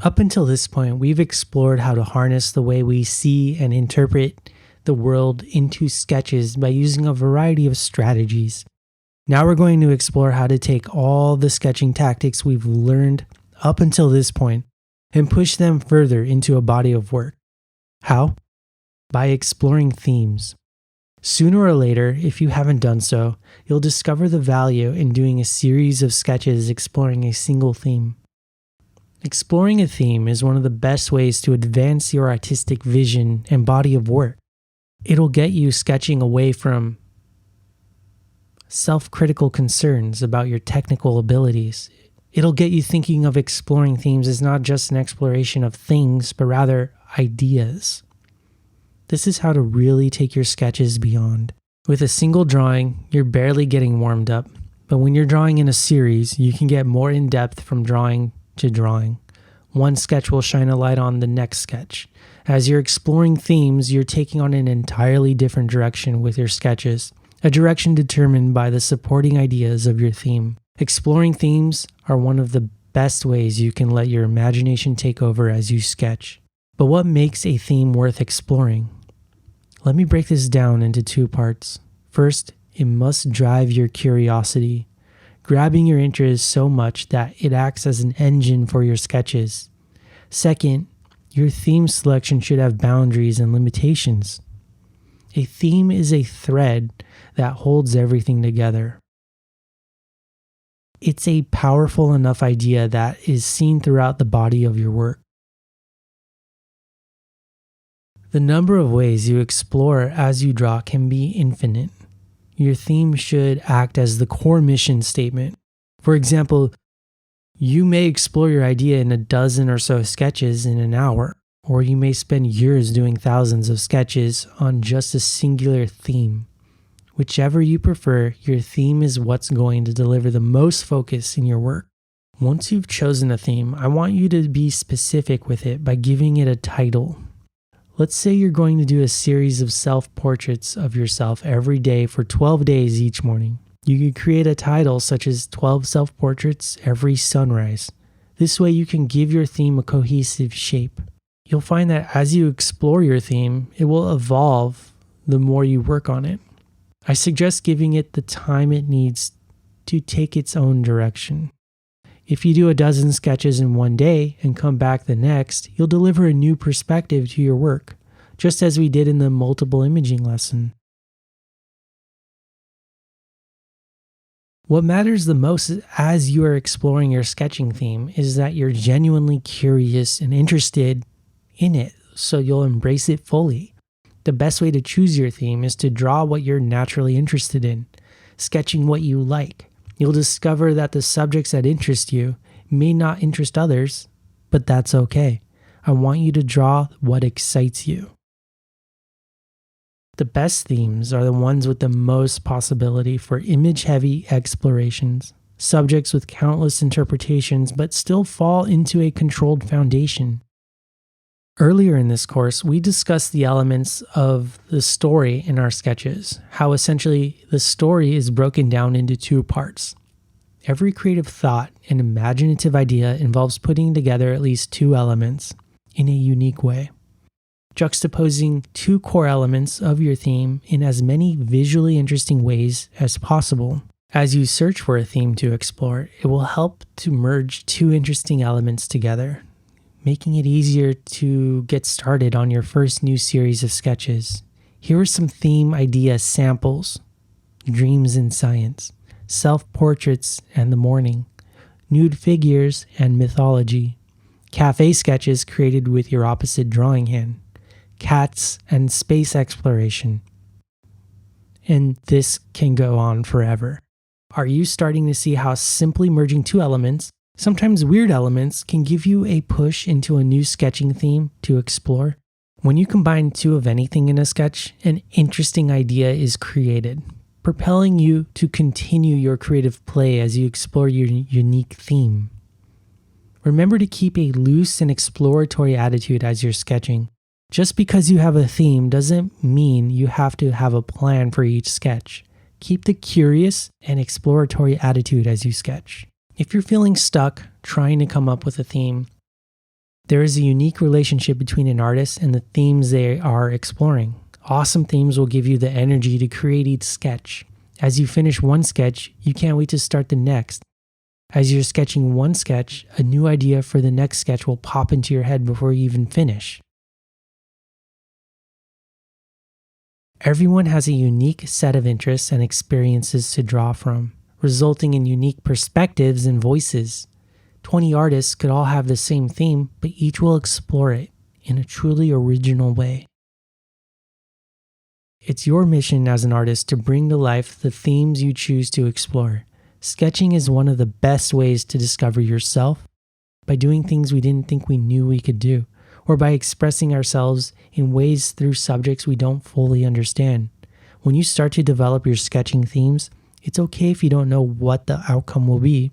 Up until this point, we've explored how to harness the way we see and interpret the world into sketches by using a variety of strategies. Now we're going to explore how to take all the sketching tactics we've learned up until this point and push them further into a body of work. How? By exploring themes. Sooner or later, if you haven't done so, you'll discover the value in doing a series of sketches exploring a single theme. Exploring a theme is one of the best ways to advance your artistic vision and body of work. It'll get you sketching away from self-critical concerns about your technical abilities. It'll get you thinking of exploring themes as not just an exploration of things, but rather ideas. This is how to really take your sketches beyond. With a single drawing, you're barely getting warmed up, but when you're drawing in a series, you can get more in depth from drawing to drawing. One sketch will shine a light on the next sketch. As you're exploring themes, you're taking on an entirely different direction with your sketches, a direction determined by the supporting ideas of your theme. Exploring themes are one of the best ways you can let your imagination take over as you sketch. But what makes a theme worth exploring? Let me break this down into two parts. First, it must drive your curiosity, grabbing your interest so much that it acts as an engine for your sketches. Second, your theme selection should have boundaries and limitations. A theme is a thread that holds everything together. It's a powerful enough idea that is seen throughout the body of your work. The number of ways you explore as you draw can be infinite. Your theme should act as the core mission statement. For example, you may explore your idea in a dozen or so sketches in an hour, or you may spend years doing thousands of sketches on just a singular theme. Whichever you prefer, your theme is what's going to deliver the most focus in your work. Once you've chosen a theme, I want you to be specific with it by giving it a title. Let's say you're going to do a series of self-portraits of yourself every day for 12 days each morning. You could create a title such as 12 self-portraits every sunrise. This way you can give your theme a cohesive shape. You'll find that as you explore your theme, it will evolve the more you work on it. I suggest giving it the time it needs to take its own direction. If you do a dozen sketches in one day and come back the next, you'll deliver a new perspective to your work, just as we did in the multiple imaging lesson. What matters the most as you are exploring your sketching theme is that you're genuinely curious and interested in it, so you'll embrace it fully. The best way to choose your theme is to draw what you're naturally interested in, sketching what you like. You'll discover that the subjects that interest you may not interest others, but that's okay. I want you to draw what excites you. The best themes are the ones with the most possibility for image-heavy explorations, subjects with countless interpretations but still fall into a controlled foundation. Earlier in this course, we discussed the elements of the story in our sketches, how essentially the story is broken down into two parts. Every creative thought and imaginative idea involves putting together at least two elements in a unique way, juxtaposing two core elements of your theme in as many visually interesting ways as possible. As you search for a theme to explore, it will help to merge two interesting elements together, making it easier to get started on your first new series of sketches. Here are some theme idea samples: dreams in science, self-portraits and the morning, nude figures and mythology, cafe sketches created with your opposite drawing hand, cats and space exploration. And this can go on forever. Are you starting to see how simply merging two elements, sometimes weird elements, can give you a push into a new sketching theme to explore? When you combine two of anything in a sketch, an interesting idea is created, propelling you to continue your creative play as you explore your unique theme. Remember to keep a loose and exploratory attitude as you're sketching. Just because you have a theme doesn't mean you have to have a plan for each sketch. Keep the curious and exploratory attitude as you sketch. If you're feeling stuck trying to come up with a theme, There is a unique relationship between an artist and the themes they are exploring. Awesome themes will give you the energy to create each sketch. As you finish one sketch, you can't wait to start the next. As you're sketching one sketch, a new idea for the next sketch will pop into your head before you even finish. Everyone has a unique set of interests and experiences to draw from, resulting in unique perspectives and voices. 20 artists could all have the same theme, but each will explore it in a truly original way. It's your mission as an artist to bring to life the themes you choose to explore. Sketching is one of the best ways to discover yourself, by doing things we didn't think we knew we could do, or by expressing ourselves in ways through subjects we don't fully understand. When you start to develop your sketching themes, it's okay if you don't know what the outcome will be.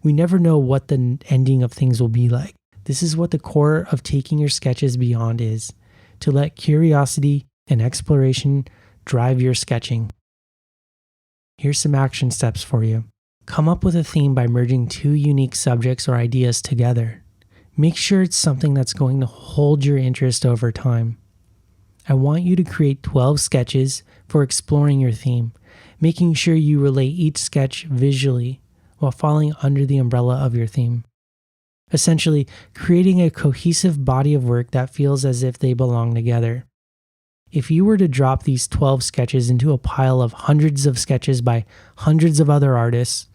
We never know what the ending of things will be like. This is what the core of taking your sketches beyond is, to let curiosity and exploration drive your sketching. Here's some action steps for you. Come up with a theme by merging two unique subjects or ideas together. Make sure it's something that's going to hold your interest over time. I want you to create 12 sketches for exploring your theme, making sure you relate each sketch visually while falling under the umbrella of your theme. Essentially, creating a cohesive body of work that feels as if they belong together. If you were to drop these 12 sketches into a pile of hundreds of sketches by hundreds of other artists,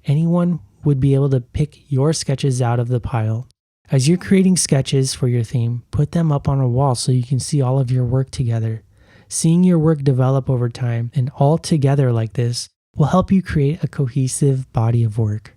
anyone would be able to pick your sketches out of the pile. As you're creating sketches for your theme, put them up on a wall so you can see all of your work together. Seeing your work develop over time and all together like this will help you create a cohesive body of work.